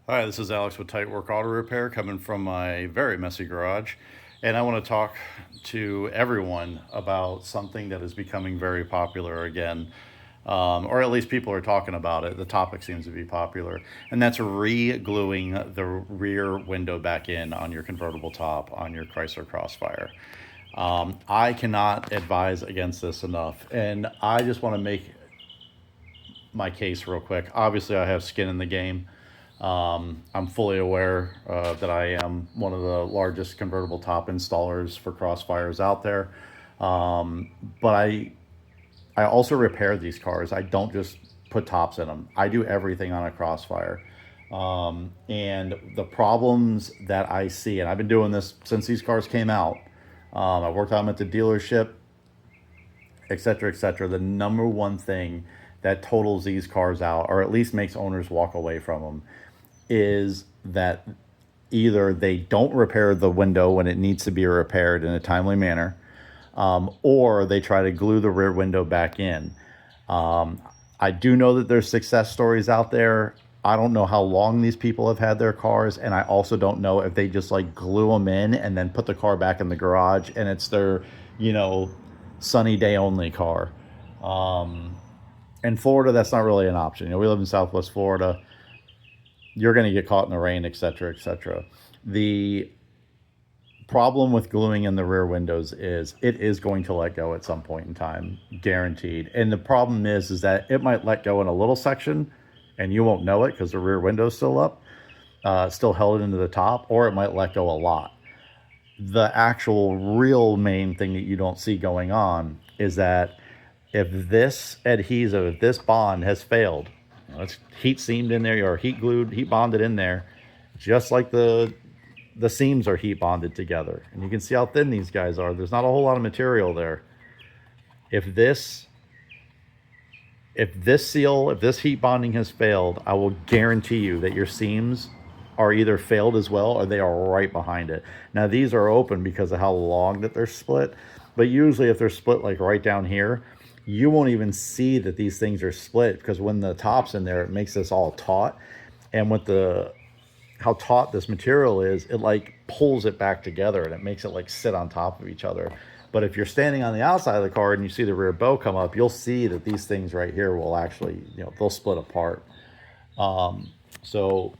Hi, this is Alex with Tight Work Auto Repair coming from my very messy garage. And I want to talk to everyone about something that is becoming very popular again, or at least people are talking about it. The topic seems to be popular, and that's re-gluing the rear window back in on your convertible top on your Chrysler Crossfire. I cannot advise against this enough, and I just want to make my case real quick. Obviously, I have skin in the game. I'm fully aware that I am one of the largest convertible top installers for Crossfires out there. But I also repair these cars. I don't just put tops in them. I do everything on a Crossfire. And the problems that I see, and I've been doing this since these cars came out. I worked on them at the dealership, etc., etc. The number one thing that totals these cars out, or at least makes owners walk away from them, is that either they don't repair the window when it needs to be repaired in a timely manner, or they try to glue the rear window back in. I do know that there's success stories out there. I don't know how long these people have had their cars, and I also don't know if they just like glue them in and then put the car back in the garage and it's their, you know, sunny day only car. In Florida, that's not really an option. We live in Southwest Florida. You're going to get caught in the rain, etc., etc. The problem with gluing in the rear windows is it is going to let go at some point in time, guaranteed. And the problem is that it might let go in a little section and you won't know it because the rear window's still up, still held into the top, or it might let go a lot. The actual real main thing that you don't see going on is that if this adhesive, if this bond has failed, it's heat seamed in there or heat glued, heat bonded in there, just like the seams are heat bonded together. And you can see how thin these guys are. There's not a whole lot of material there. If this seal, if this heat bonding has failed, I will guarantee you that your seams are either failed as well or they are right behind it. Now these are open because of how long that they're split, but usually if they're split like right down here, you won't even see that these things are split because when the top's in there, it makes this all taut. And with the how taut this material is, it like pulls it back together and it makes it like sit on top of each other. But if you're standing on the outside of the car and you see the rear bow come up, you'll see that these things right here will actually, they'll split apart. So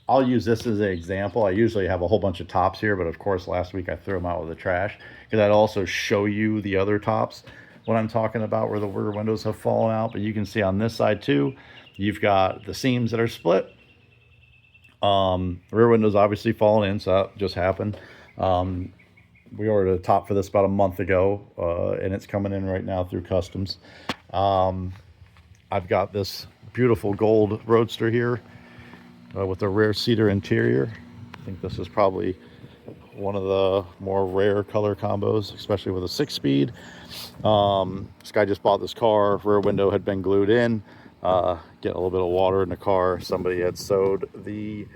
I'll use this as an example. I usually have a whole bunch of tops here, but of course last week I threw them out with the trash because I'd also show you the other tops when I'm talking about where the rear windows have fallen out. But you can see on this side too, you've got the seams that are split. Rear windows obviously falling in, so that just happened. We ordered a top for this about a month ago, and it's coming in right now through customs. I've got this beautiful gold Roadster here with a rare cedar interior. I think this is probably one of the more rare color combos, especially with a 6-speed. This guy just bought this car. Rear window had been glued in. Getting a little bit of water in the car. Somebody had sewed the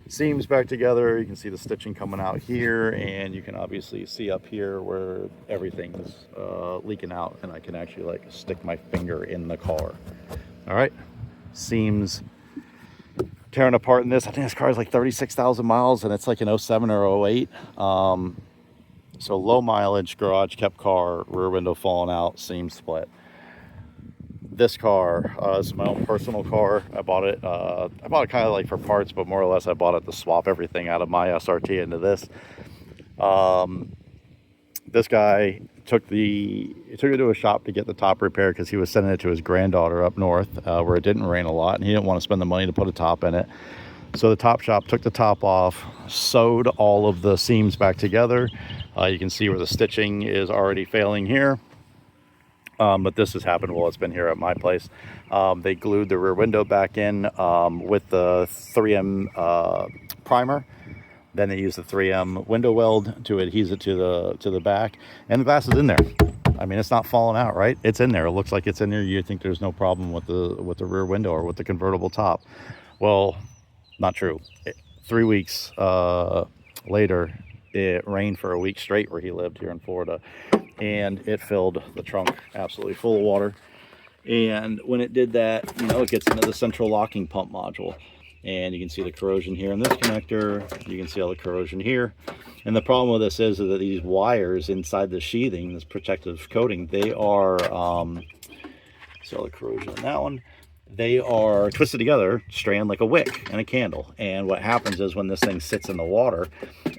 seams back together. You can see the stitching coming out here, and you can obviously see up here where everything is leaking out, and I can actually like stick my finger in the car. All right, seams tearing apart in this. I think this car is like 36,000 miles, and it's like an 07 or 08. So low mileage, garage kept car, rear window falling out, seam split. This car is my own personal car. I bought it kind of like for parts, but more or less I bought it to swap everything out of my SRT into this. This guy took it to a shop to get the top repaired because he was sending it to his granddaughter up north where it didn't rain a lot, and he didn't want to spend the money to put a top in it. So the top shop took the top off, sewed all of the seams back together. You can see where the stitching is already failing here. But this has happened while it's been here at my place. They glued the rear window back in with the 3M primer. Then they used the 3M window weld to adhese it to the back, and the glass is in there. I mean, it's not falling out, right? It's in there. It looks like it's in there. You think there's no problem with the rear window or with the convertible top. Well, not true. 3 weeks later, it rained for a week straight where he lived here in Florida, and it filled the trunk absolutely full of water. And when it did that, it gets into the central locking pump module. And you can see the corrosion here in this connector. You can see all the corrosion here. And the problem with this is that these wires inside the sheathing, this protective coating, they are, see all the corrosion in that one, they are twisted together, strand like a wick and a candle. And what happens is when this thing sits in the water,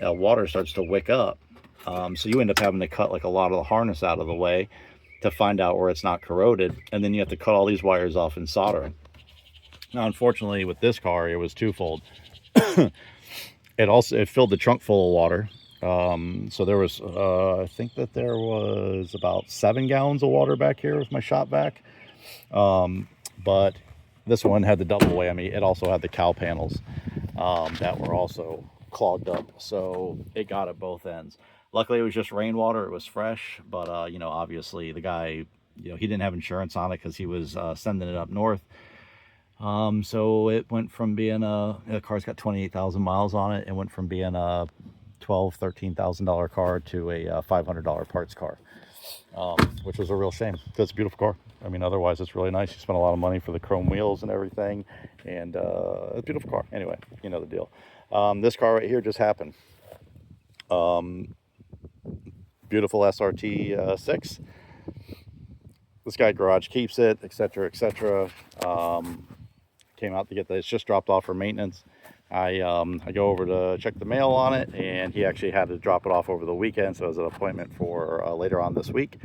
water starts to wick up. So you end up having to cut like a lot of the harness out of the way to find out where it's not corroded. And then you have to cut all these wires off and solder them. Now, unfortunately, with this car, it was twofold. It filled the trunk full of water. So there was, I think that there was about 7 gallons of water back here with my shop vac. But this one had the double whammy. It also had the cowl panels that were also clogged up. So it got at both ends. Luckily, it was just rainwater. It was fresh. But, you know, obviously the guy, you know, he didn't have insurance on it because he was sending it up north. So it went from being the car's got 28,000 miles on it. It went from being a $13,000 car to a $500 parts car, which was a real shame because it's a beautiful car. I mean, otherwise it's really nice. You spent a lot of money for the chrome wheels and everything, and it's a beautiful car. Anyway, you know the deal. This car right here just happened. Beautiful SRT 6. This guy garage keeps it, etc., etc. Came out to get this, just dropped off for maintenance. I go over to check the mail on it, and he actually had to drop it off over the weekend, so it was an appointment for later on this week.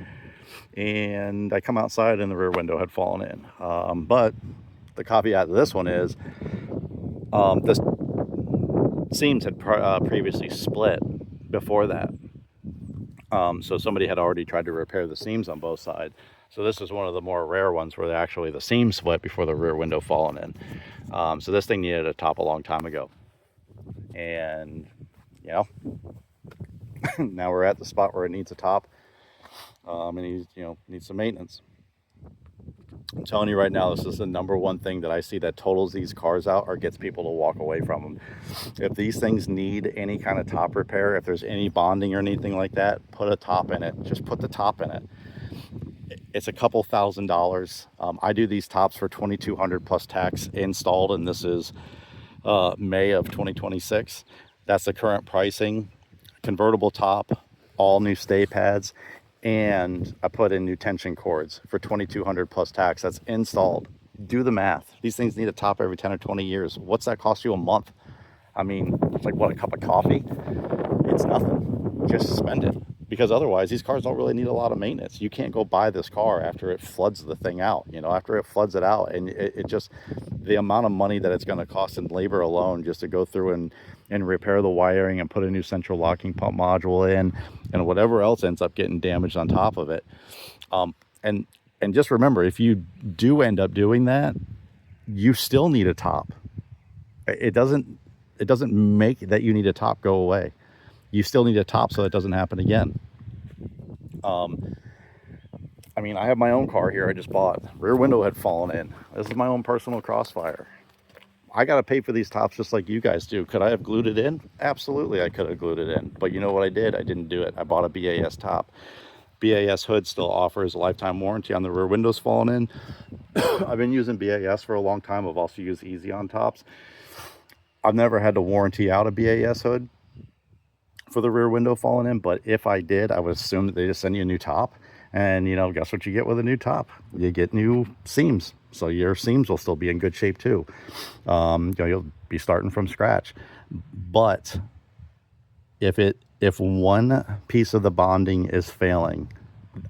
And I come outside and the rear window had fallen in. But the caveat to this one is this seams had previously split before that. So somebody had already tried to repair the seams on both sides. So this is one of the more rare ones where actually the seam split before the rear window fallen in. So this thing needed a top a long time ago. And, you know, now we're at the spot where it needs a top. And needs some maintenance. I'm telling you right now, this is the number one thing that I see that totals these cars out or gets people to walk away from them. If these things need any kind of top repair, if there's any bonding or anything like that, put a top in it. Just put the top in it. It's a couple $1,000s. I do these tops for $2,200 plus tax installed, and this is May of 2026. That's the current pricing. Convertible top, all new stay pads, and I put in new tension cords for $2,200 plus tax. That's installed. Do the math. These things need a top every 10 or 20 years. What's that cost you a month? I mean, it's like, what, a cup of coffee? It's nothing. Just spend it. Because otherwise, these cars don't really need a lot of maintenance. You can't go buy this car after it floods the thing out. You know, after it floods it out, and it just, the amount of money that it's going to cost in labor alone just to go through and repair the wiring and put a new central locking pump module in, and whatever else ends up getting damaged on top of it. And just remember, if you do end up doing that, you still need a top. It doesn't make that you need a top go away. You still need a top so that doesn't happen again. I mean, I have my own car here I just bought. Rear window had fallen in. This is my own personal Crossfire. I got to pay for these tops just like you guys do. Could I have glued it in? Absolutely, I could have glued it in. But you know what I did? I didn't do it. I bought a BAS top. BAS hood still offers a lifetime warranty on the rear windows falling in. I've been using BAS for a long time. I've also used Easy on tops. I've never had to warranty out a BAS hood for the rear window falling in, but if I did, I would assume that they just send you a new top. And, you know, guess what you get with a new top? You get new seams. So your seams will still be in good shape too. You'll be starting from scratch. But if one piece of the bonding is failing,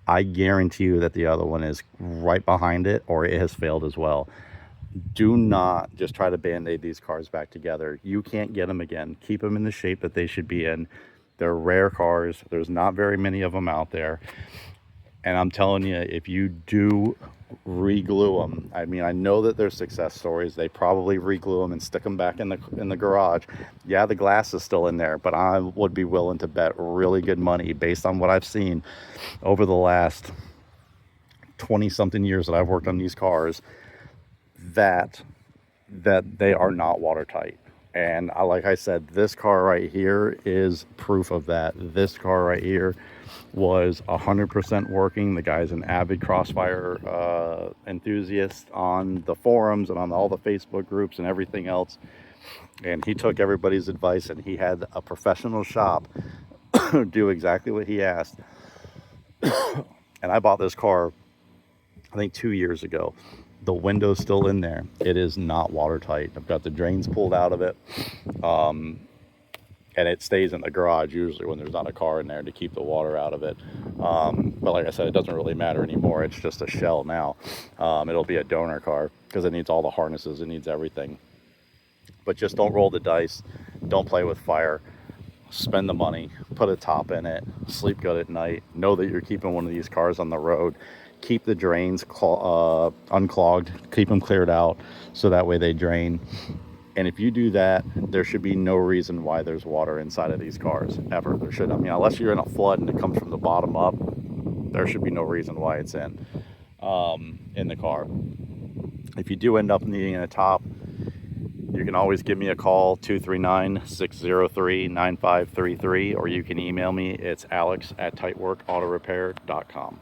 I guarantee you that the other one is right behind it, or it has failed as well. Do not just try to band-aid these cars back together. You can't get them again. Keep them in the shape that they should be in. They're rare cars. There's not very many of them out there. And I'm telling you, if you do re-glue them, I mean, I know that there's success stories. They probably re-glue them and stick them back in the garage. Yeah, the glass is still in there, but I would be willing to bet really good money based on what I've seen over the last 20-something years that I've worked on these cars, that they are not watertight. And like I said, this car right here is proof of that. This car right here was 100% working. The guy's an avid Crossfire enthusiast on the forums and on all the Facebook groups and everything else. And he took everybody's advice, and he had a professional shop do exactly what he asked. And I bought this car, I think 2 years ago. The window's still in there. It is not watertight. I've got the drains pulled out of it. And it stays in the garage usually when there's not a car in there to keep the water out of it. But like I said, it doesn't really matter anymore. It's just a shell now. It'll be a donor car because it needs all the harnesses. It needs everything. But just don't roll the dice. Don't play with fire. Spend the money. Put a top in it. Sleep good at night. Know that you're keeping one of these cars on the road. Keep the drains unclogged. Keep them cleared out so that way they drain. And if you do that, there should be no reason why there's water inside of these cars, ever. There should, I mean, unless you're in a flood and it comes from the bottom up, there should be no reason why it's in the car. If you do end up needing a top, you can always give me a call, 239-603-9533, or you can email me. It's alex@tightworkautorepair.com.